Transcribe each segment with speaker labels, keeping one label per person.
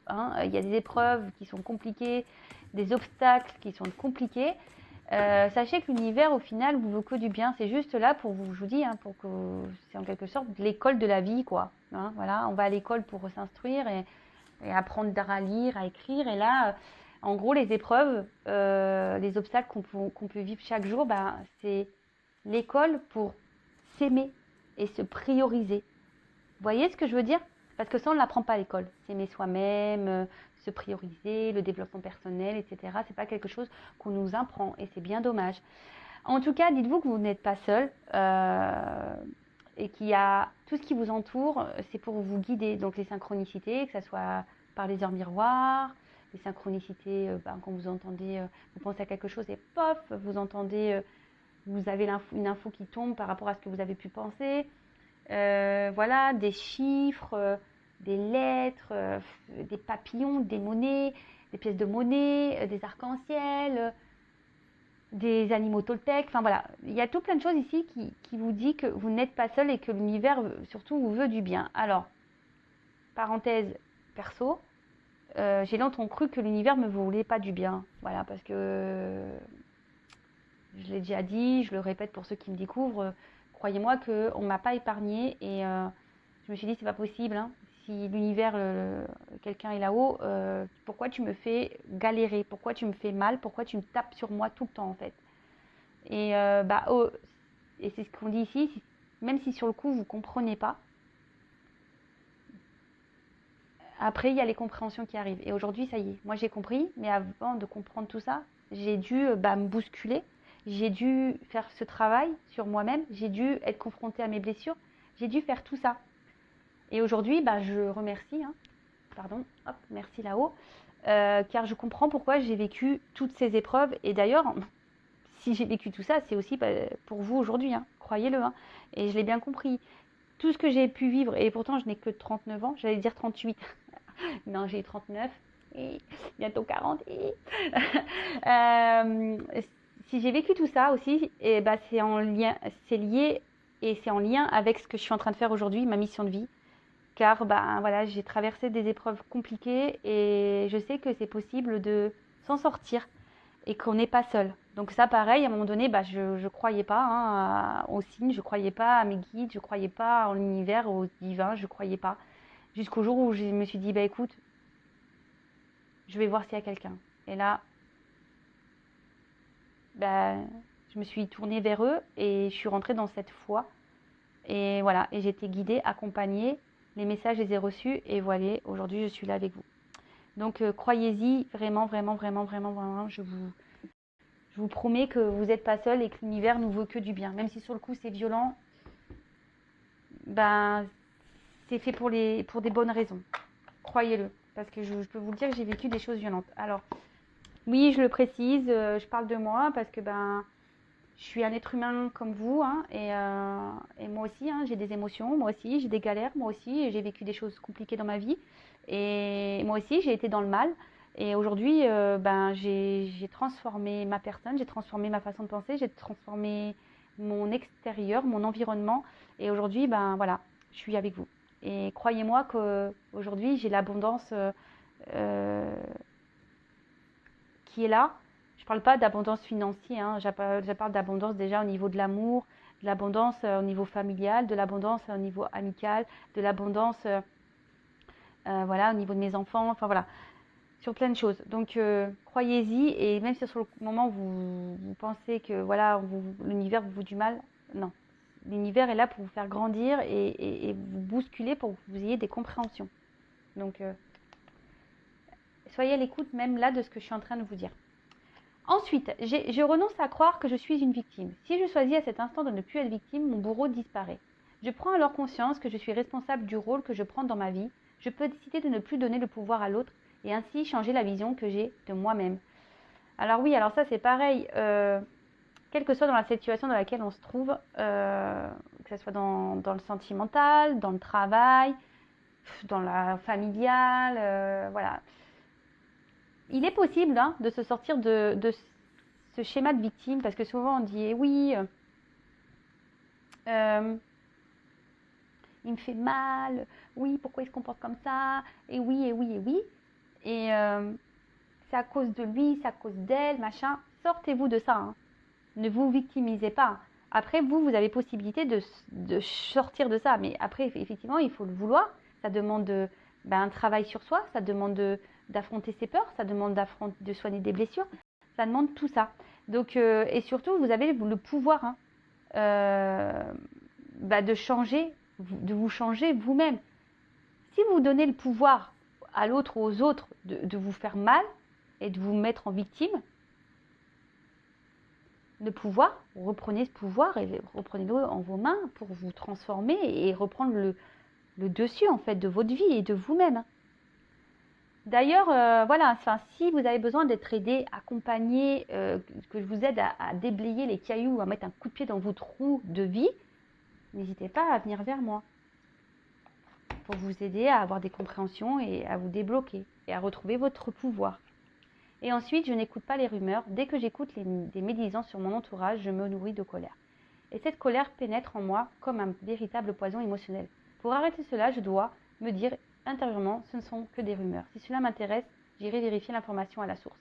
Speaker 1: hein. Il y a des épreuves qui sont compliquées, des obstacles qui sont compliqués. Sachez que l'univers, au final, vous veut que du bien. C'est juste là pour vous, je vous dis, hein, pour que c'est en quelque sorte l'école de la vie, quoi. Hein, voilà, on va à l'école pour s'instruire et apprendre à lire, à écrire. Et là, en gros, les épreuves, les obstacles qu'on peut vivre chaque jour, ben, c'est l'école pour s'aimer et se prioriser. Vous voyez ce que je veux dire? Parce que ça, on ne l'apprend pas à l'école. S'aimer soi-même, se prioriser, le développement personnel, etc. C'est pas quelque chose qu'on nous apprend et c'est bien dommage. En tout cas, dites-vous que vous n'êtes pas seul et qu'il y a tout ce qui vous entoure, c'est pour vous guider. Donc les synchronicités, que ce soit par les heures miroirs, les synchronicités, quand vous entendez, vous pensez à quelque chose et pof, vous entendez, vous avez une info qui tombe par rapport à ce que vous avez pu penser. Voilà, des chiffres, des lettres, des papillons, des monnaies, des pièces de monnaie, des arcs-en-ciel, des animaux toltèques. Enfin voilà, il y a tout plein de choses ici qui vous dit que vous n'êtes pas seul et que l'univers surtout vous veut du bien. Alors, parenthèse perso, j'ai longtemps cru que l'univers me voulait pas du bien. Voilà, parce que je l'ai déjà dit, je le répète pour ceux qui me découvrent, croyez-moi qu'on ne m'a pas épargnée et je me suis dit c'est pas possible, hein. Si l'univers, quelqu'un est là-haut, pourquoi tu me fais galérer? Pourquoi tu me fais mal? Pourquoi tu me tapes sur moi tout le temps en fait? Et, et c'est ce qu'on dit ici, même si sur le coup vous ne comprenez pas, après il y a les compréhensions qui arrivent. Et aujourd'hui ça y est, moi j'ai compris, mais avant de comprendre tout ça, j'ai dû me bousculer. J'ai dû faire ce travail sur moi-même, j'ai dû être confrontée à mes blessures, j'ai dû faire tout ça. Et aujourd'hui, je remercie, hein, pardon, hop, merci là-haut, car je comprends pourquoi j'ai vécu toutes ces épreuves. Et d'ailleurs, si j'ai vécu tout ça, c'est aussi pour vous aujourd'hui, hein, croyez-le. Hein, et je l'ai bien compris. Tout ce que j'ai pu vivre, et pourtant je n'ai que 39 ans, j'allais dire 38. Non, j'ai 39, et bientôt 40. Euh, si j'ai vécu tout ça aussi, et c'est en lien, c'est lié et c'est en lien avec ce que je suis en train de faire aujourd'hui, ma mission de vie. Car voilà, j'ai traversé des épreuves compliquées et je sais que c'est possible de s'en sortir et qu'on n'est pas seul. Donc ça, pareil, à un moment donné, je ne croyais pas, hein, aux signes, je ne croyais pas à mes guides, je ne croyais pas en l'univers, au divin, je ne croyais pas. Jusqu'au jour où je me suis dit, écoute, je vais voir s'il y a quelqu'un. Et là, je me suis tournée vers eux et je suis rentrée dans cette foi. Et voilà, et j'ai été guidée, accompagnée, les messages, je les ai reçus et voilà, aujourd'hui je suis là avec vous. Donc croyez-y, vraiment, vraiment, vraiment, vraiment, vraiment, je vous promets que vous n'êtes pas seul et que l'univers nous veut que du bien. Même si sur le coup c'est violent, c'est fait pour des bonnes raisons. Croyez-le, parce que je peux vous le dire que j'ai vécu des choses violentes. Alors, oui, je le précise, je parle de moi parce que je suis un être humain comme vous, hein, et moi aussi, hein, j'ai des émotions, moi aussi, j'ai des galères, moi aussi, j'ai vécu des choses compliquées dans ma vie. Et moi aussi, j'ai été dans le mal. Et aujourd'hui, j'ai transformé ma personne, j'ai transformé ma façon de penser, j'ai transformé mon extérieur, mon environnement. Et aujourd'hui, voilà, je suis avec vous. Et croyez-moi qu'aujourd'hui, j'ai l'abondance euh, qui est là. Je ne parle pas d'abondance financière, hein. Je parle d'abondance déjà au niveau de l'amour, de l'abondance au niveau familial, de l'abondance au niveau amical, de l'abondance voilà, au niveau de mes enfants, enfin voilà, sur plein de choses. Donc croyez-y, et même si sur le moment vous pensez que voilà, l'univers vous veut du mal, non. L'univers est là pour vous faire grandir et vous bousculer pour que vous ayez des compréhensions. Donc soyez à l'écoute même là de ce que je suis en train de vous dire. Ensuite, je renonce à croire que je suis une victime. Si je choisis à cet instant de ne plus être victime, mon bourreau disparaît. Je prends alors conscience que je suis responsable du rôle que je prends dans ma vie. Je peux décider de ne plus donner le pouvoir à l'autre et ainsi changer la vision que j'ai de moi-même. Alors oui, alors ça c'est pareil, quelle que soit dans la situation dans laquelle on se trouve, que ce soit dans le sentimental, dans le travail, dans la familiale, voilà. Il est possible, hein, de se sortir de ce schéma de victime, parce que souvent on dit oui, il me fait mal, oui, pourquoi il se comporte comme ça, et oui, et oui, et oui. Et c'est à cause de lui, c'est à cause d'elle, machin. Sortez-vous de ça. Hein. Ne vous victimisez pas. Après, vous avez possibilité de sortir de ça. Mais après, effectivement, il faut le vouloir. Ça demande un travail sur soi. Ça demande d'affronter ses peurs. Ça demande de soigner des blessures. Ça demande tout ça. Donc, et surtout, vous avez le pouvoir hein, de changer, de vous changer vous-même. Si vous donnez le pouvoir à l'autre ou aux autres de vous faire mal et de vous mettre en victime, le pouvoir, reprenez ce pouvoir et reprenez-le en vos mains pour vous transformer et reprendre le dessus en fait de votre vie et de vous-même. D'ailleurs, voilà, si vous avez besoin d'être aidé, accompagné, que je vous aide à déblayer les cailloux, à mettre un coup de pied dans votre roue de vie, n'hésitez pas à venir vers moi pour vous aider à avoir des compréhensions et à vous débloquer et à retrouver votre pouvoir. Et ensuite, je n'écoute pas les rumeurs. Dès que j'écoute des médisances sur mon entourage, je me nourris de colère. Et cette colère pénètre en moi comme un véritable poison émotionnel. Pour arrêter cela, je dois me dire intérieurement, ce ne sont que des rumeurs. Si cela m'intéresse, j'irai vérifier l'information à la source.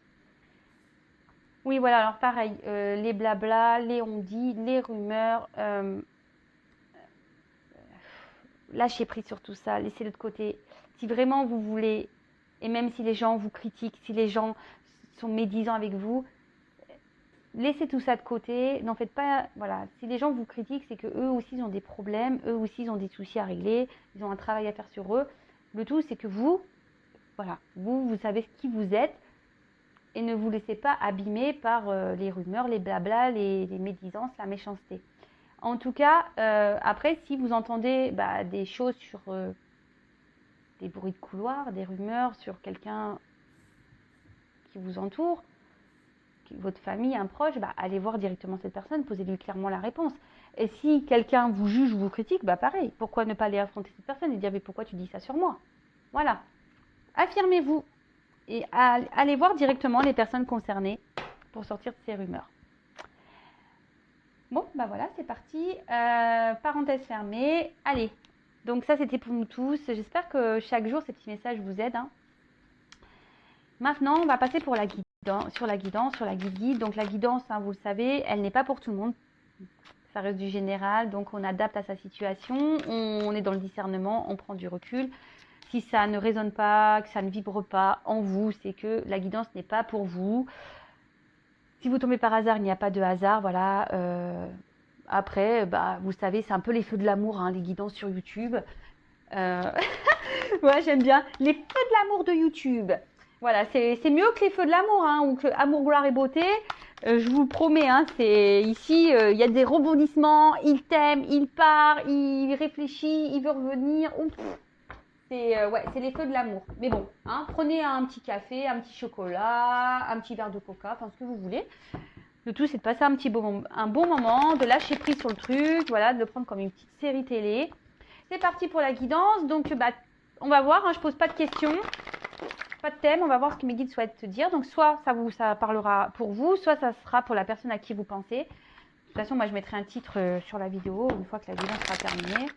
Speaker 1: Oui, voilà, alors pareil, les blabla, les on-dit, les rumeurs, lâchez prise sur tout ça, laissez-le de côté. Si vraiment vous voulez, et même si les gens vous critiquent, si les gens sont médisants avec vous, laissez tout ça de côté, n'en faites pas, voilà, si les gens vous critiquent, c'est que eux aussi ils ont des problèmes, eux aussi ils ont des soucis à régler, ils ont un travail à faire sur eux. Le tout, c'est que vous, voilà, vous savez qui vous êtes et ne vous laissez pas abîmer par les rumeurs, les blabla, les médisances, la méchanceté. En tout cas, après, si vous entendez des choses sur des bruits de couloir, des rumeurs sur quelqu'un qui vous entoure, votre famille, un proche, allez voir directement cette personne, posez-lui clairement la réponse. Et si quelqu'un vous juge ou vous critique, pareil, pourquoi ne pas aller affronter cette personne et dire mais pourquoi tu dis ça sur moi? Voilà. Affirmez-vous et allez voir directement les personnes concernées pour sortir de ces rumeurs. Bon, voilà, c'est parti. Parenthèse fermée. Allez, donc ça c'était pour nous tous. J'espère que chaque jour ces petits messages vous aident. Hein. Maintenant, on va passer sur la guidance, sur la guide. Donc la guidance, hein, vous le savez, elle n'est pas pour tout le monde. Ça reste du général, donc on adapte à sa situation, on est dans le discernement, on prend du recul. Si ça ne résonne pas, que ça ne vibre pas en vous, c'est que la guidance n'est pas pour vous. Si vous tombez par hasard, il n'y a pas de hasard, voilà. Après, vous savez, c'est un peu les feux de l'amour, hein, les guidances sur YouTube. Ouais, j'aime bien les feux de l'amour de YouTube. Voilà, c'est mieux que les feux de l'amour, hein, ou que Amour, gloire et beauté. Je vous promets, hein, ici, il y a des rebondissements. Il t'aime, il part, il réfléchit, il veut revenir. C'est les feux de l'amour. Mais bon, hein, prenez un petit café, un petit chocolat, un petit verre de coca, enfin ce que vous voulez. Le tout, c'est de passer un bon moment, de lâcher prise sur le truc, voilà, de le prendre comme une petite série télé. C'est parti pour la guidance. Donc, on va voir, hein, je pose pas de questions, pas de thème, on va voir ce que mes guides souhaitent te dire. Donc, soit ça parlera pour vous, soit ça sera pour la personne à qui vous pensez. De toute façon, moi, je mettrai un titre sur la vidéo une fois que la guidance sera terminée.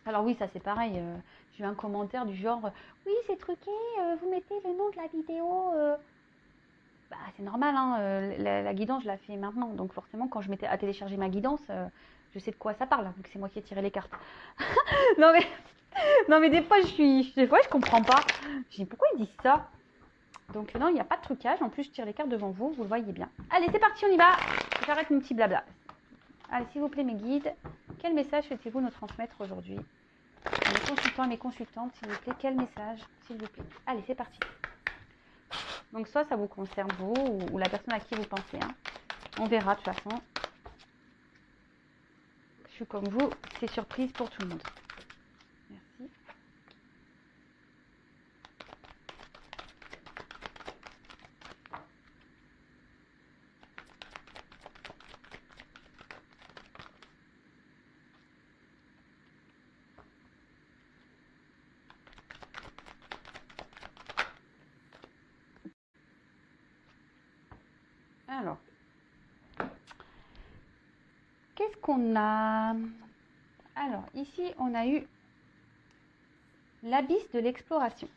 Speaker 1: Alors oui, ça c'est pareil, j'ai eu un commentaire du genre « Oui, c'est truqué, vous mettez le nom de la vidéo c'est normal, hein, la guidance, je la fais maintenant. Donc forcément, quand je m'étais à télécharger ma guidance, je sais de quoi ça parle, vu que c'est moi qui ai tiré les cartes. non mais des fois, je comprends pas. Je dis pourquoi ils disent ça? Donc non, il n'y a pas de trucage. En plus, je tire les cartes devant vous, vous le voyez bien. Allez, c'est parti, on y va. J'arrête mon petit blabla. Allez, s'il vous plaît, mes guides, quel message souhaitez-vous nous transmettre aujourd'hui? Mes consultants, mes consultantes, s'il vous plaît, quel message, s'il vous plaît? Allez, c'est parti. Donc, soit ça vous concerne vous ou la personne à qui vous pensez. Hein. On verra de toute façon. Je suis comme vous, c'est surprise pour tout le monde. Merci. Alors, qu'est-ce qu'on a? Alors, ici, on a eu l'abysse de l'exploration.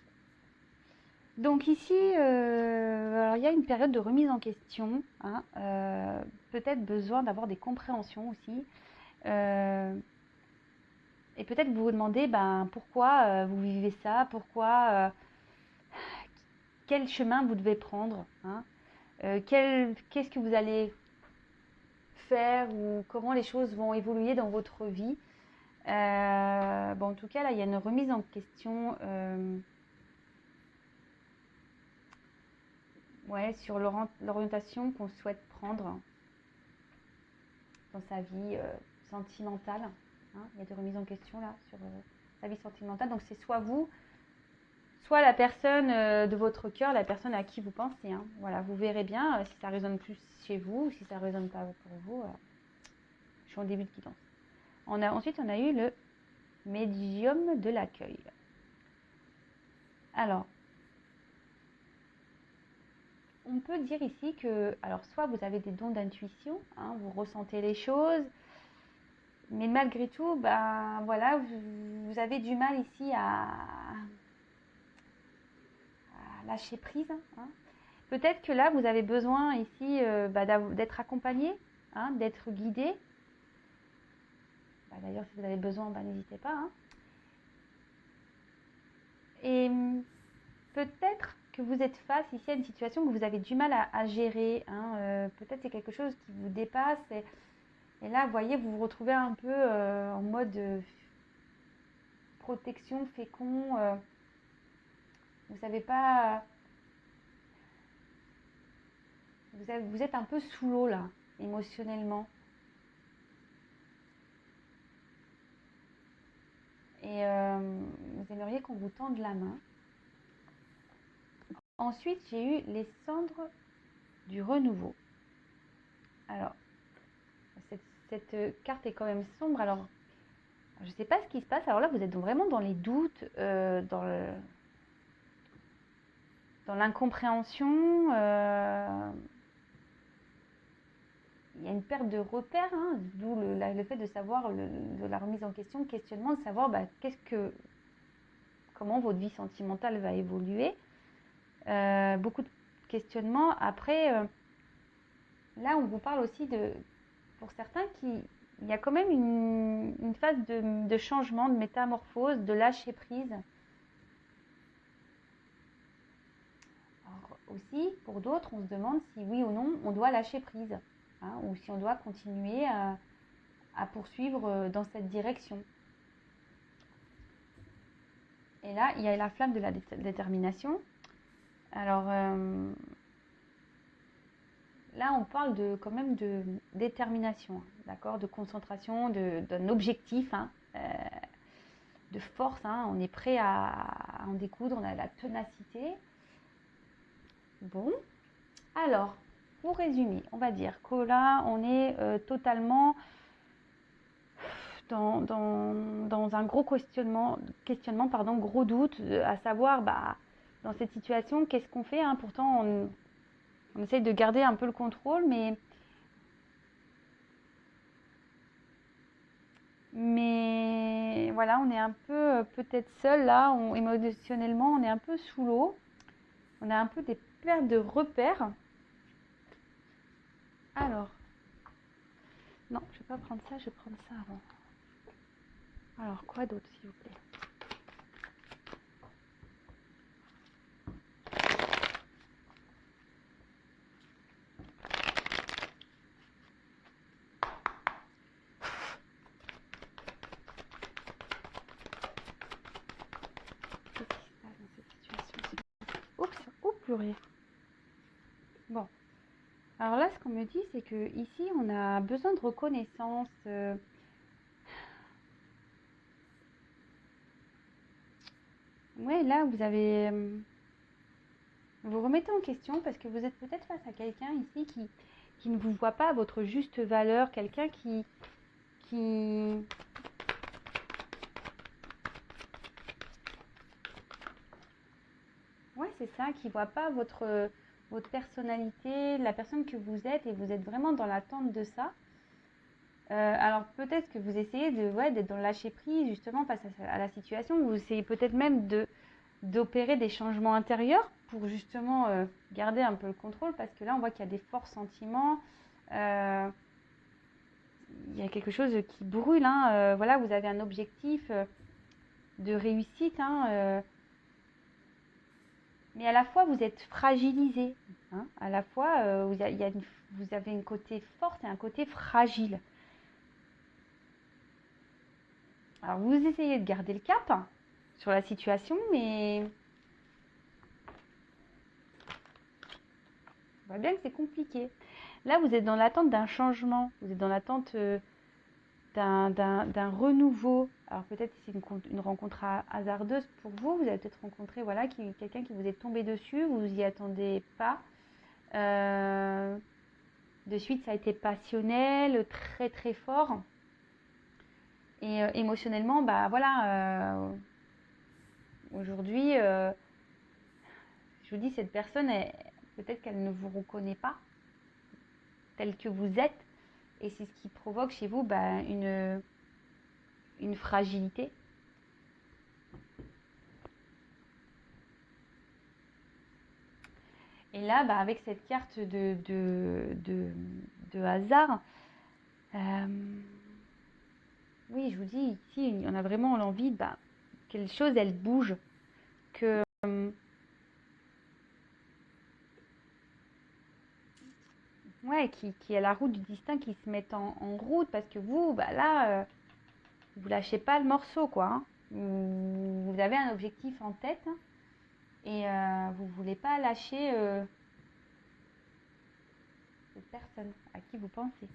Speaker 1: Donc ici, alors il y a une période de remise en question, hein, peut-être besoin d'avoir des compréhensions aussi. Et peut-être vous vous demandez pourquoi vous vivez ça, pourquoi, quel chemin vous devez prendre, hein, qu'est-ce que vous allez faire ou comment les choses vont évoluer dans votre vie. En tout cas, là, il y a une remise en question sur l'orientation qu'on souhaite prendre dans sa vie sentimentale. Hein. Il y a des remises en question là sur sa vie sentimentale. Donc c'est soit vous, soit la personne de votre cœur, la personne à qui vous pensez. Hein. Voilà, vous verrez bien si ça résonne plus chez vous ou si ça résonne pas pour vous. Je suis en début de guidance. Ensuite, on a eu le médium de l'accueil. Alors, on peut dire ici que, alors soit vous avez des dons d'intuition, hein, vous ressentez les choses, mais malgré tout, voilà, vous avez du mal ici à lâcher prise. Hein. Peut-être que là, vous avez besoin ici d'être accompagné, hein, d'être guidé. D'ailleurs, si vous avez besoin, n'hésitez pas. Hein. Et peut-être que vous êtes face ici à une situation que vous avez du mal à gérer. Hein. Peut-être c'est quelque chose qui vous dépasse. Et là, vous voyez, vous vous retrouvez un peu en mode protection, fécond. Vous ne savez pas... Vous êtes un peu sous l'eau, là, émotionnellement. Et vous aimeriez qu'on vous tende la main. Ensuite, j'ai eu les cendres du renouveau. Alors, cette carte est quand même sombre. Alors, je ne sais pas ce qui se passe. Alors là, vous êtes vraiment dans les doutes, dans l'incompréhension. Il y a une perte de repères, hein, d'où le fait de savoir, de la remise en question, le questionnement, de savoir comment votre vie sentimentale va évoluer. Beaucoup de questionnements. Après, là, on vous parle aussi pour certains, il y a quand même une phase de changement, de métamorphose, de lâcher prise. Alors, aussi, pour d'autres, on se demande si oui ou non, on doit lâcher prise, hein, ou si on doit continuer à poursuivre dans cette direction. Et là, il y a la flamme de la détermination. Alors, là, on parle quand même de détermination, d'accord, de concentration, d'un objectif, hein, de force. Hein, on est prêt à en découdre, on a la ténacité. Bon, alors, pour résumer, on va dire que là, on est totalement dans un gros questionnement, gros doute, à savoir, dans cette situation, qu'est-ce qu'on fait, hein. Pourtant, on essaye de garder un peu le contrôle, mais voilà, on est un peu peut-être seul là, émotionnellement, on est un peu sous l'eau, on a un peu des pertes de repères. Alors, non, je vais pas prendre ça, je vais prendre ça avant. Alors, quoi d'autre, s'il vous plaît? Pleurer. Bon. Alors là, ce qu'on me dit, c'est que ici, on a besoin de reconnaissance. Ouais, là, vous avez... vous remettez en question parce que vous êtes peut-être face à quelqu'un ici qui ne vous voit pas à votre juste valeur, quelqu'un qui... Ouais, c'est ça, qui ne voit pas votre personnalité, la personne que vous êtes, et vous êtes vraiment dans l'attente de ça. Alors peut-être que vous essayez d'être dans le lâcher prise justement face à la situation, vous essayez peut-être même d'opérer des changements intérieurs pour justement garder un peu le contrôle, parce que là, on voit qu'il y a des forts sentiments. Il y a quelque chose qui brûle. Voilà, vous avez un objectif de réussite. Mais à la fois, vous êtes fragilisé. À la fois, vous avez un côté fort et un côté fragile. Alors, vous essayez de garder le cap sur la situation, mais on voit bien que c'est compliqué. Là, vous êtes dans l'attente d'un changement. Vous êtes dans l'attente d'un renouveau. Alors, peut-être que c'est une rencontre hasardeuse pour vous. Vous avez peut-être rencontré quelqu'un qui vous est tombé dessus. Vous n'y attendez pas. De suite, ça a été passionnel, très très fort. Et émotionnellement, aujourd'hui, je vous dis, cette personne, peut-être qu'elle ne vous reconnaît pas tel que vous êtes. Et c'est ce qui provoque chez vous une fragilité. Et là, avec cette carte de hasard, oui, je vous dis, ici, on a vraiment l'envie que les choses, elles bougent. Que qu'il y a la route du destin qui se mette en route, parce que vous, vous lâchez pas le morceau, quoi. Vous avez un objectif en tête, et vous voulez pas lâcher cette personne à qui vous pensez.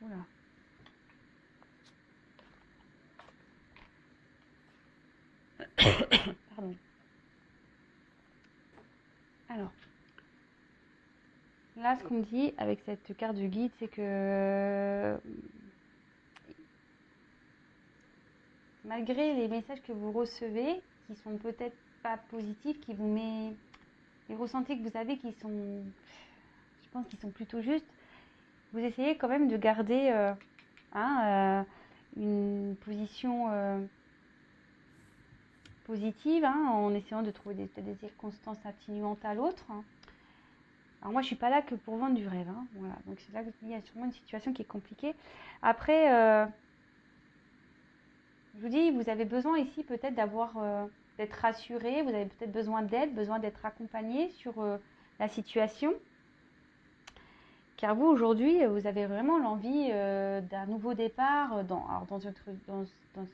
Speaker 1: Oula. Pardon. Alors, là, ce qu'on me dit avec cette carte du guide, c'est que malgré les messages que vous recevez, qui sont peut-être pas positifs, qui vous met les ressentis que vous avez, je pense qu'ils sont plutôt justes, vous essayez quand même de garder une position positive, en essayant de trouver des circonstances atténuantes à l'autre. Alors moi, je suis pas là que pour vendre du rêve. Voilà. Donc c'est là qu'il y a sûrement une situation qui est compliquée. Après, je vous dis, vous avez besoin ici peut-être d'être rassuré, vous avez peut-être besoin d'aide, besoin d'être accompagné sur la situation. Car vous, aujourd'hui, vous avez vraiment l'envie d'un nouveau départ dans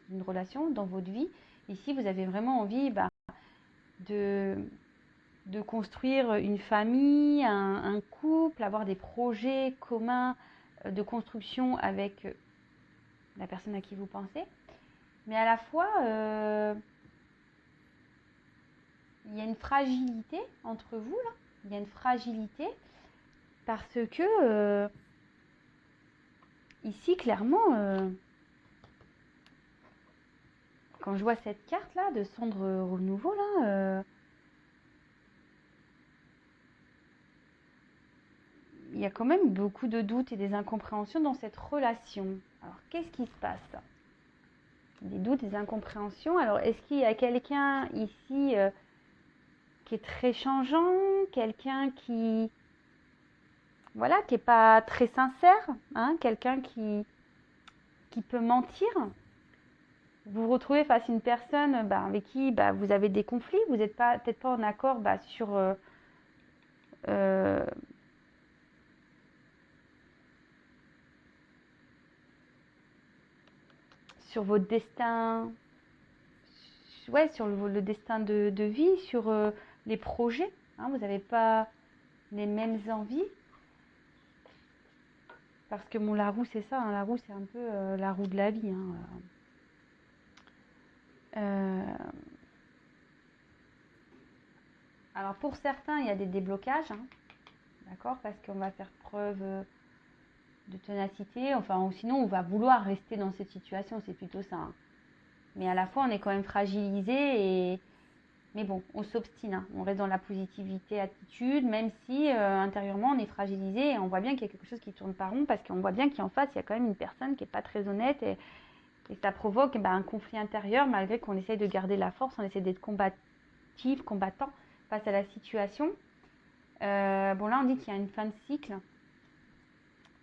Speaker 1: une relation, dans votre vie. Ici, vous avez vraiment envie de construire une famille, un couple, avoir des projets communs de construction avec la personne à qui vous pensez. Mais à la fois, il y a une fragilité entre vous, là. Il y a une fragilité parce que ici, clairement, quand je vois cette carte là de cendre renouveau là, il y a quand même beaucoup de doutes et des incompréhensions dans cette relation. Alors qu'est-ce qui se passe? Des doutes, des incompréhensions. Alors est-ce qu'il y a quelqu'un ici qui est très changeant, quelqu'un qui est pas très sincère, quelqu'un qui peut mentir? Vous vous retrouvez face à une personne avec qui vous avez des conflits, vous n'êtes peut-être pas en accord sur sur votre destin, sur le destin de vie, sur les projets. hein, vous n'avez pas les mêmes envies. Parce que bon, la roue, c'est ça, hein, la roue, c'est un peu la roue de la vie. Hein. Alors pour certains, il y a des déblocages, hein, d'accord, parce qu'on va faire preuve de ténacité, enfin, ou sinon on va vouloir rester dans cette situation, c'est plutôt ça. Hein. Mais à la fois, on est quand même fragilisé, mais bon, on s'obstine, hein. On reste dans la positivité, attitude, même si intérieurement on est fragilisé et on voit bien qu'il y a quelque chose qui tourne pas rond, parce qu'on voit bien qu'en face, il y a quand même une personne qui n'est pas très honnête et ça provoque un conflit intérieur, malgré qu'on essaye de garder la force, on essaie d'être combatif, combattant face à la situation. Bon, là, on dit qu'il y a une fin de cycle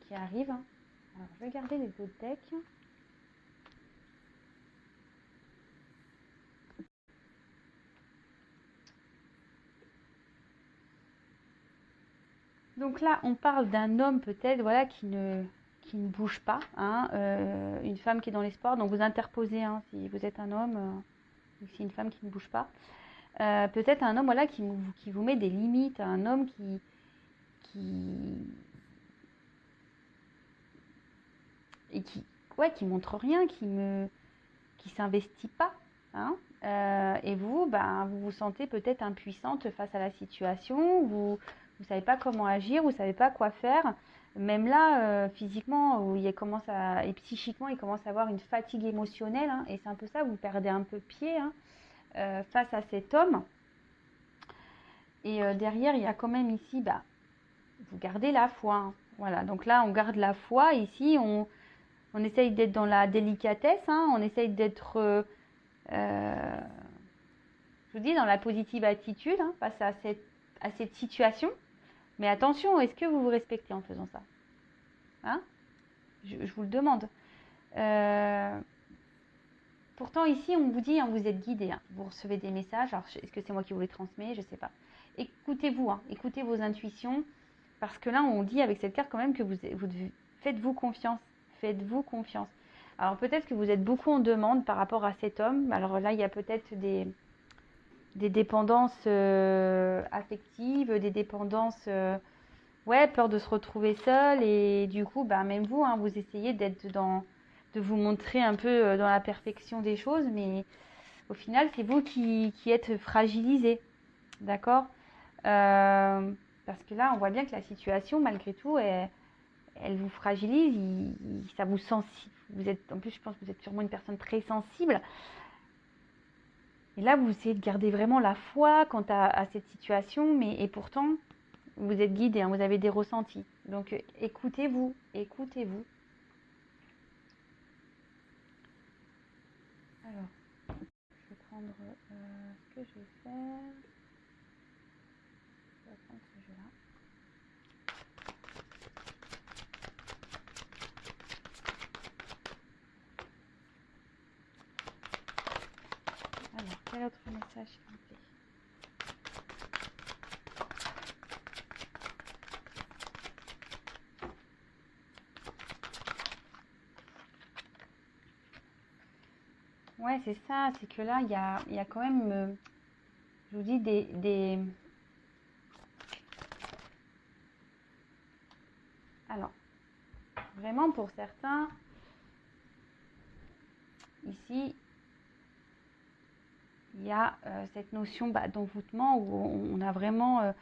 Speaker 1: qui arrive. Alors, je vais garder les autres decks. Donc là, on parle d'un homme peut-être, voilà, qui ne bouge pas, hein, une femme qui est dans l'espoir. Donc vous interposez, hein, si vous êtes un homme, ou si une femme qui ne bouge pas. Peut-être un homme, voilà, qui vous met des limites, un homme qui montre rien, qui s'investit pas, hein. Et vous, vous vous sentez peut-être impuissante face à la situation, vous savez pas comment agir, vous savez pas quoi faire. Même là, physiquement, et psychiquement, il commence à avoir une fatigue émotionnelle, hein, et c'est un peu ça, vous perdez un peu pied, hein, face à cet homme. Et derrière, il y a quand même ici, vous gardez la foi, hein. Voilà, donc là, on garde la foi. Ici, on essaye d'être dans la délicatesse, hein, on essaye d'être, je vous dis, dans la positive attitude, hein, face à cette situation. Mais attention, est-ce que vous vous respectez en faisant ça, hein? Je vous le demande. Pourtant, ici, on vous dit, hein, vous êtes guidé, hein, vous recevez des messages. Alors, est-ce que c'est moi qui vous les transmets? Je ne sais pas. Écoutez-vous, hein, écoutez vos intuitions. Parce que là, on dit avec cette carte quand même que faites-vous confiance. Faites-vous confiance. Alors, peut-être que vous êtes beaucoup en demande par rapport à cet homme. Alors là, il y a peut-être des dépendances affectives, des dépendances, peur de se retrouver seul. Et du coup, même vous, hein, vous essayez de vous montrer un peu dans la perfection des choses. Mais au final, c'est vous qui êtes fragilisé. D'accord? Parce que là, on voit bien que la situation, malgré tout, elle vous fragilise, ça vous sensible. En plus, je pense que vous êtes sûrement une personne très sensible. Et là, vous essayez de garder vraiment la foi quant à cette situation, et pourtant, vous êtes guidé, hein, vous avez des ressentis. Donc, écoutez-vous, écoutez-vous. Alors, je vais prendre ce que je vais faire. Je vais prendre ce jeu-là. Alors, quel autre message s'il vous plaît? Ouais, c'est ça, c'est que là, il y a quand même, je vous dis, Alors, vraiment pour certains, ici, il y a cette notion d'envoûtement où on a vraiment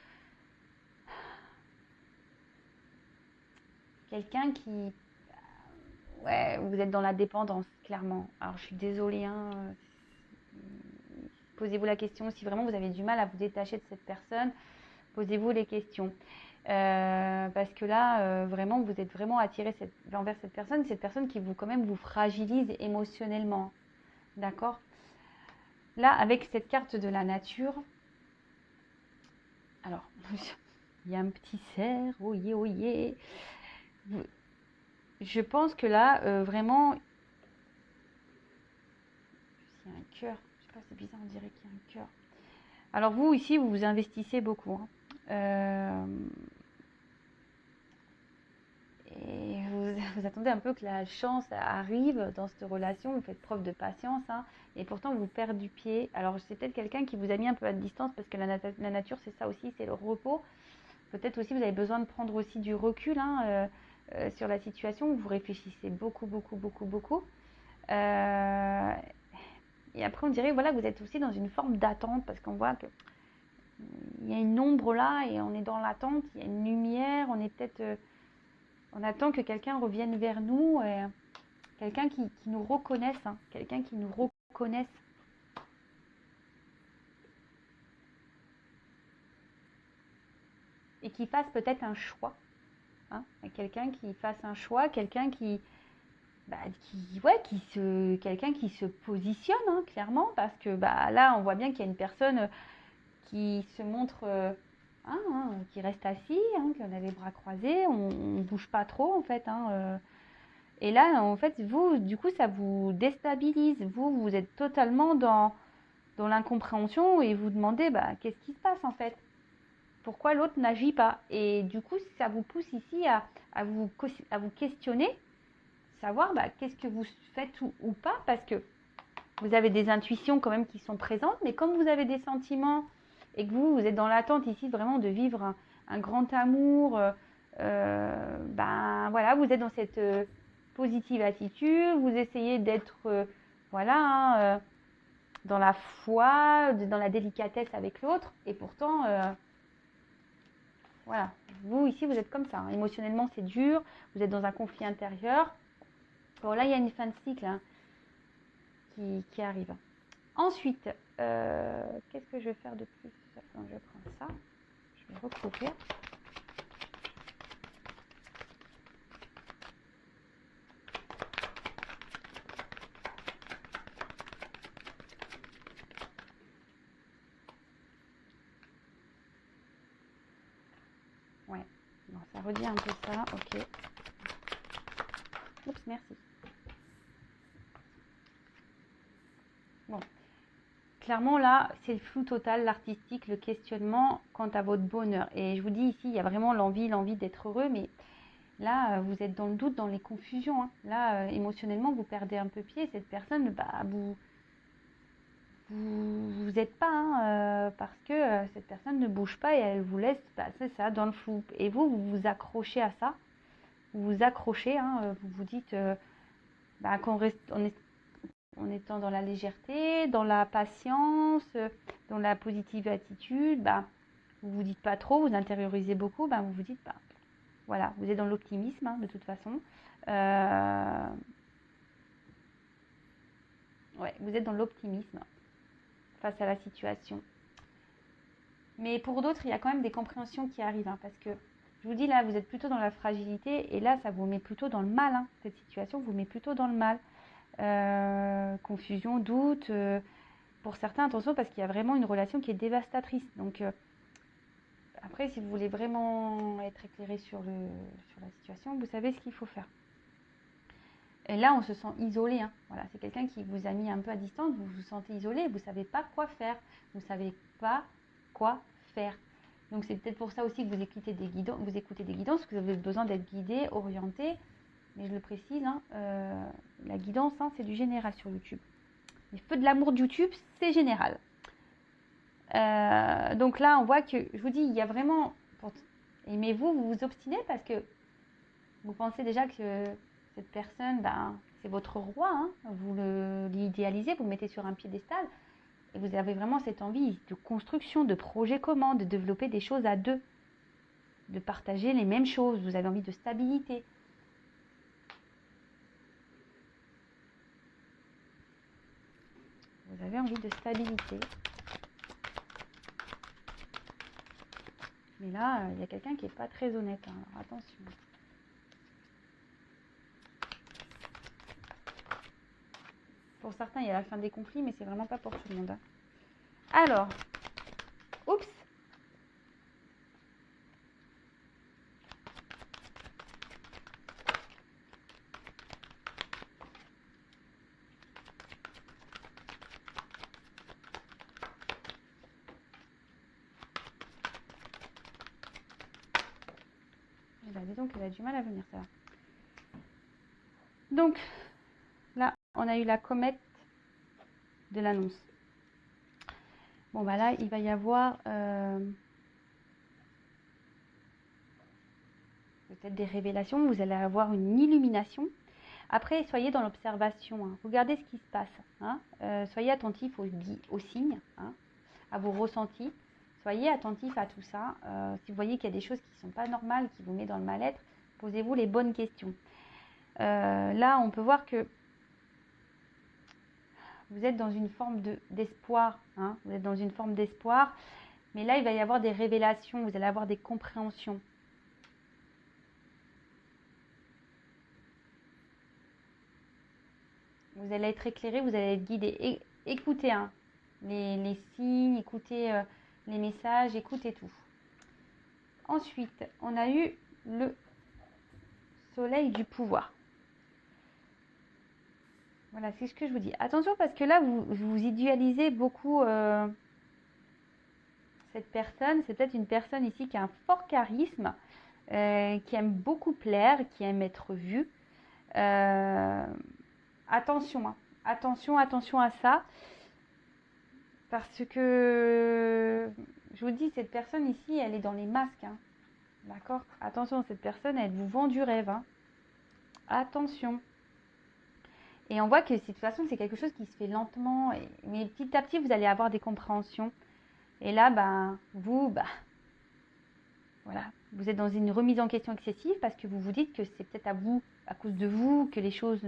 Speaker 1: quelqu'un qui... Ouais, vous êtes dans la dépendance, clairement. Alors, je suis désolée, hein, posez-vous la question, si vraiment vous avez du mal à vous détacher de cette personne, posez-vous les questions. Parce que là, vraiment, vous êtes vraiment attiré envers cette personne qui quand même vous fragilise émotionnellement. D'accord? Là, avec cette carte de la nature, alors, il y a un petit cerf, oyez, oyez. Je pense que là, vraiment, il y a un cœur. Je sais pas, c'est bizarre, on dirait qu'il y a un cœur. Alors vous, ici, vous vous investissez beaucoup, hein. Et vous attendez un peu que la chance arrive dans cette relation, vous faites preuve de patience, hein, et pourtant vous perdez du pied. Alors c'est peut-être quelqu'un qui vous a mis un peu à distance parce que la nature c'est ça aussi, c'est le repos. Peut-être aussi vous avez besoin de prendre aussi du recul hein, sur la situation, vous réfléchissez beaucoup, beaucoup, beaucoup, beaucoup. Et après on dirait voilà, que vous êtes aussi dans une forme d'attente parce qu'on voit que il y a une ombre là et on est dans l'attente, il y a une lumière, on est peut-être... on attend que quelqu'un revienne vers nous, quelqu'un qui nous reconnaisse, hein, quelqu'un qui nous reconnaisse. Et qui fasse peut-être un choix. Hein, quelqu'un qui fasse un choix, quelqu'un quelqu'un qui se positionne hein, clairement, parce que là on voit bien qu'il y a une personne qui se montre qui reste assis, hein, qui a les bras croisés, on ne bouge pas trop en fait. Et là, en fait, vous, du coup, ça vous déstabilise. Vous êtes totalement dans l'incompréhension et vous demandez qu'est-ce qui se passe en fait? Pourquoi l'autre n'agit pas? Et du coup, ça vous pousse ici à vous questionner, savoir qu'est-ce que vous faites ou pas, parce que vous avez des intuitions quand même qui sont présentes, mais comme vous avez des sentiments et que vous êtes dans l'attente ici vraiment de vivre un grand amour, voilà, vous êtes dans cette positive attitude, vous essayez d'être dans la foi, dans la délicatesse avec l'autre, et pourtant, voilà, vous ici vous êtes comme ça, hein. Émotionnellement c'est dur, vous êtes dans un conflit intérieur. Bon là il y a une fin de cycle hein, qui arrive. Ensuite, qu'est-ce que je vais faire de plus? Attends, je prends ça, je vais recouvrir. Ouais, bon, ça redit un peu ça, ok. Oups, merci. Bon, clairement là, c'est le flou total, l'artistique, le questionnement quant à votre bonheur. Et je vous dis ici, il y a vraiment l'envie d'être heureux, mais là, vous êtes dans le doute, dans les confusions. Hein. Là, émotionnellement, vous perdez un peu pied. Cette personne, vous n'êtes pas, hein, parce que cette personne ne bouge pas et elle vous laisse, c'est ça, dans le flou. Et vous vous accrochez à ça. Vous vous accrochez, hein, vous vous dites en étant dans la légèreté, dans la patience, dans la positive attitude, vous vous dites pas trop, vous intériorisez beaucoup, vous vous dites, voilà, vous êtes dans l'optimisme, hein, de toute façon. Ouais, vous êtes dans l'optimisme face à la situation. Mais pour d'autres, il y a quand même des compréhensions qui arrivent, hein, parce que je vous dis là, vous êtes plutôt dans la fragilité, et là, ça vous met plutôt dans le mal, hein, cette situation vous met plutôt dans le mal. Confusion, doute, pour certains, attention, parce qu'il y a vraiment une relation qui est dévastatrice. Donc, après, si vous voulez vraiment être éclairé sur la situation, vous savez ce qu'il faut faire. Et là, on se sent isolé. Hein. Voilà, c'est quelqu'un qui vous a mis un peu à distance, vous vous sentez isolé, vous ne savez pas quoi faire. Vous ne savez pas quoi faire. Donc, c'est peut-être pour ça aussi que vous écoutez des guidances, parce que vous avez besoin d'être guidé, orienté. Mais je le précise, hein, la guidance, hein, c'est du général sur YouTube. Les feux de l'amour de YouTube, c'est général. Donc là, on voit que, je vous dis, il y a vraiment... Mais vous vous obstinez parce que vous pensez déjà que cette personne, c'est votre roi. Hein, vous l'idéalisez, vous le mettez sur un piédestal. Et vous avez vraiment cette envie de construction, de projet commun, de développer des choses à deux. De partager les mêmes choses. Vous avez envie de stabilité. Vous avez envie de stabilité. Mais là, il y a quelqu'un qui n'est pas très honnête. Hein. Alors attention. Pour certains, il y a la fin des conflits, mais c'est vraiment pas pour tout le monde. Hein. Alors, oups. Dis donc, elle a du mal à venir, ça. Donc, là, on a eu la comète de l'annonce. Bon, bah là, il va y avoir peut-être des révélations. Vous allez avoir une illumination. Après, soyez dans l'observation. Hein. Regardez ce qui se passe. Hein. Soyez attentif aux signes, hein, à vos ressentis. Soyez attentif à tout ça. Si vous voyez qu'il y a des choses qui ne sont pas normales, qui vous mettent dans le mal-être, posez-vous les bonnes questions. Là, on peut voir que vous êtes dans une forme d'espoir. Hein. Vous êtes dans une forme d'espoir. Mais là, il va y avoir des révélations. Vous allez avoir des compréhensions. Vous allez être éclairé, vous allez être guidé. Écoutez hein, les signes, écoutez les messages, écoutez tout. Ensuite, on a eu le soleil du pouvoir. Voilà, c'est ce que je vous dis. Attention parce que là, vous idéalisez beaucoup cette personne. C'est peut-être une personne ici qui a un fort charisme, qui aime beaucoup plaire, qui aime être vue. Attention, hein. Attention à ça. Parce que, je vous dis, cette personne ici, elle est dans les masques. Hein. D'accord? Attention, cette personne, elle vous vend du rêve. Hein. Attention. Et on voit que de toute façon, c'est quelque chose qui se fait lentement. Mais petit à petit, vous allez avoir des compréhensions. Et là, voilà, vous êtes dans une remise en question excessive parce que vous vous dites que c'est peut-être à cause de vous, que les choses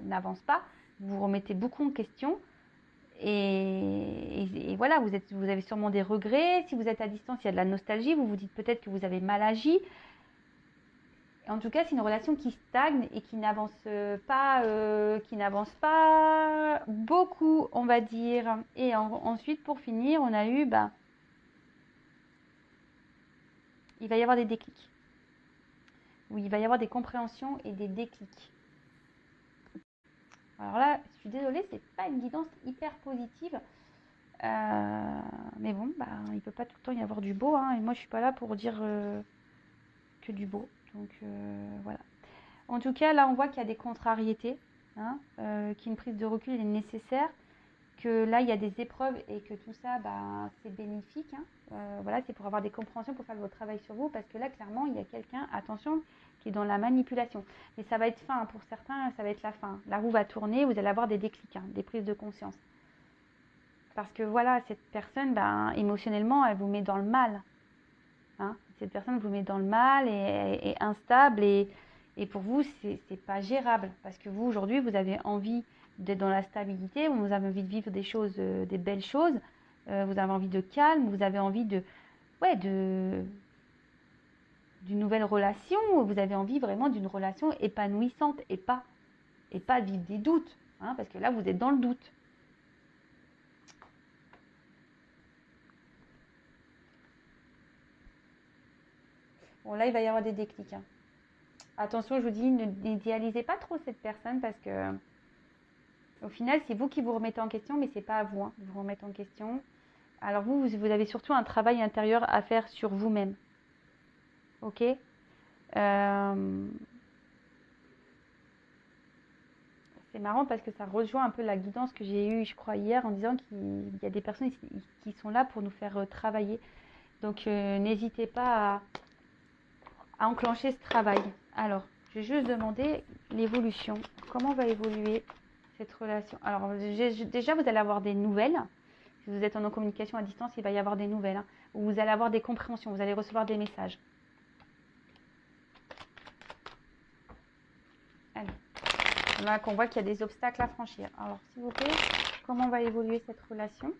Speaker 1: n'avancent pas. Vous vous remettez beaucoup en question. Et voilà, vous avez sûrement des regrets. Si vous êtes à distance, il y a de la nostalgie. Vous vous dites peut-être que vous avez mal agi. En tout cas, c'est une relation qui stagne et qui n'avance pas beaucoup, on va dire. Et ensuite, pour finir, on a eu, il va y avoir des déclics. Oui, il va y avoir des compréhensions et des déclics. Alors là, je suis désolée, c'est pas une guidance hyper positive. Mais bon, il ne peut pas tout le temps y avoir du beau. Hein, et moi, je suis pas là pour dire que du beau. Donc, voilà. En tout cas, là, on voit qu'il y a des contrariétés. Hein, qu'une prise de recul est nécessaire. Que là, il y a des épreuves et que tout ça, c'est bénéfique. Hein. Voilà, c'est pour avoir des compréhensions, pour faire votre travail sur vous. Parce que là, clairement, il y a quelqu'un, attention, qui est dans la manipulation. Mais ça va être fin. Pour certains, ça va être la fin. La roue va tourner, vous allez avoir des déclics, hein, des prises de conscience. Parce que voilà, cette personne, émotionnellement, elle vous met dans le mal. Hein. Cette personne vous met dans le mal et est instable. Et pour vous, c'est pas gérable. Parce que vous, aujourd'hui, vous avez envie d'être dans la stabilité. Vous avez envie de vivre des choses, des belles choses. Vous avez envie de calme. Vous avez envie d'une nouvelle relation. Vous avez envie vraiment d'une relation épanouissante et pas vivre des doutes. Hein, parce que là, vous êtes dans le doute. Bon, là, il va y avoir des déclics. Hein. Attention, je vous dis, n'idéalisez pas trop cette personne parce que, au final, c'est vous qui vous remettez en question, mais c'est pas à vous de vous remettre en question. Alors vous avez surtout un travail intérieur à faire sur vous-même. Ok? C'est marrant parce que ça rejoint un peu la guidance que j'ai eue, je crois, hier, en disant qu'il y a des personnes qui sont là pour nous faire travailler. Donc, n'hésitez pas à enclencher ce travail. Alors, je vais juste demander l'évolution. Comment va évoluer cette relation? Alors, déjà, vous allez avoir des nouvelles. Si vous êtes en communication à distance, il va y avoir des nouvelles. Hein, où vous allez avoir des compréhensions, vous allez recevoir des messages. Allez. Là, qu'on voit qu'il y a des obstacles à franchir. Alors, s'il vous plaît, comment va évoluer cette relation?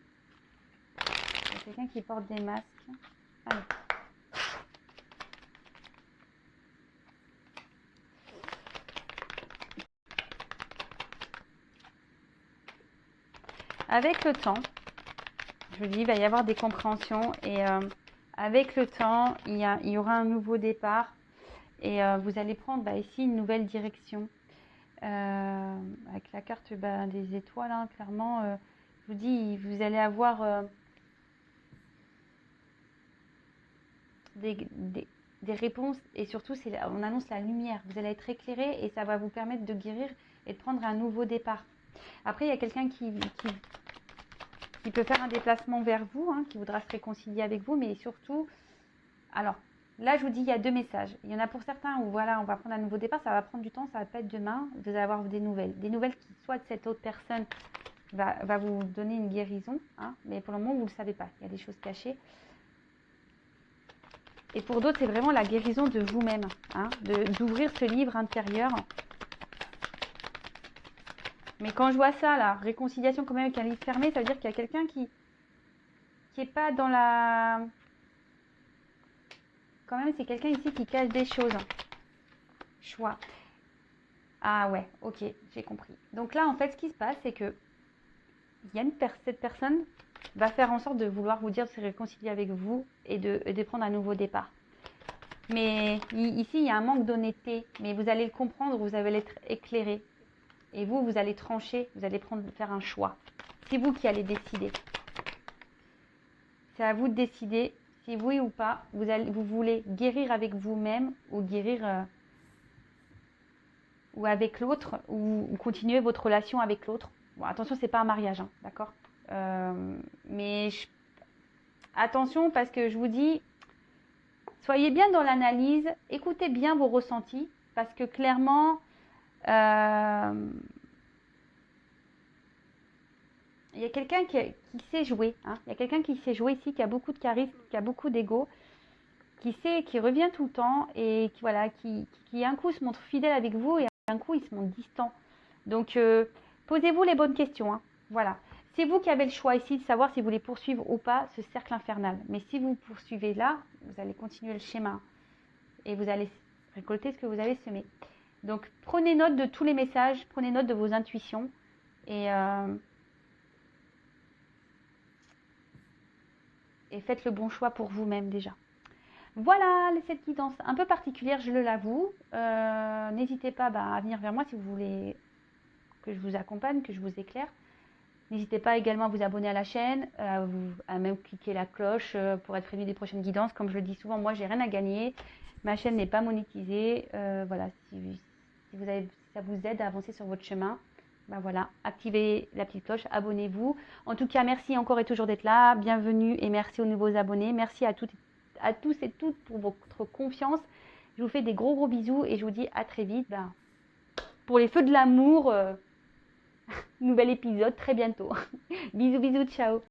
Speaker 1: Il y a quelqu'un qui porte des masques. Allez. Avec le temps, je vous dis, il va y avoir des compréhensions et avec le temps, il y aura un nouveau départ et vous allez prendre ici une nouvelle direction. Avec la carte des étoiles, hein, clairement, je vous dis, vous allez avoir des réponses et surtout, on annonce la lumière. Vous allez être éclairé et ça va vous permettre de guérir et de prendre un nouveau départ. Après, il y a quelqu'un qui peut faire un déplacement vers vous, qui voudra se réconcilier avec vous, mais surtout, alors là, je vous dis, il y a 2 messages. Il y en a pour certains où voilà, on va prendre un nouveau départ, ça va prendre du temps, ça va pas être demain. Vous allez avoir des nouvelles qui, soit de cette autre personne va vous donner une guérison, mais pour le moment, vous ne le savez pas. Il y a des choses cachées. Et pour d'autres, c'est vraiment la guérison de vous-même, d'ouvrir ce livre intérieur. Mais quand je vois ça, la réconciliation quand même avec un livre fermé, ça veut dire qu'il y a quelqu'un qui est pas dans la... Quand même, c'est quelqu'un ici qui cache des choses. Choix. Ah ouais, ok, j'ai compris. Donc là, en fait, ce qui se passe, c'est que cette personne va faire en sorte de vouloir vous dire de se réconcilier avec vous et de prendre un nouveau départ. Mais ici, il y a un manque d'honnêteté, mais vous allez le comprendre, vous allez être éclairé. Et vous allez trancher, vous allez faire un choix. C'est vous qui allez décider. C'est à vous de décider si oui ou pas, vous voulez guérir avec vous-même ou guérir ou avec l'autre ou continuer votre relation avec l'autre. Bon, attention, c'est pas un mariage, d'accord, mais attention parce que je vous dis, soyez bien dans l'analyse, écoutez bien vos ressentis parce que clairement, il y a quelqu'un qui sait jouer. Il y a quelqu'un qui sait jouer ici, qui a beaucoup de charisme, qui a beaucoup d'ego, qui revient tout le temps et qui un coup se montre fidèle avec vous et un coup il se montre distant. Donc posez-vous les bonnes questions. Voilà. C'est vous qui avez le choix ici de savoir si vous voulez poursuivre ou pas ce cercle infernal. Mais si vous poursuivez là, vous allez continuer le schéma et vous allez récolter ce que vous avez semé. Donc prenez note de tous les messages, prenez note de vos intuitions et faites le bon choix pour vous-même déjà. Voilà cette guidance un peu particulière, je l'avoue. N'hésitez pas à venir vers moi si vous voulez que je vous accompagne, que je vous éclaire. N'hésitez pas également à vous abonner à la chaîne, à même cliquer la cloche pour être prévenu des prochaines guidances. Comme je le dis souvent, moi j'ai rien à gagner. Ma chaîne n'est pas monétisée. Voilà, si ça vous aide à avancer sur votre chemin, voilà, activez la petite cloche, abonnez-vous. En tout cas, merci encore et toujours d'être là. Bienvenue et merci aux nouveaux abonnés. Merci à tous et toutes pour votre confiance. Je vous fais des gros bisous et je vous dis à très vite. Pour les feux de l'amour, nouvel épisode très bientôt. Bisous, ciao.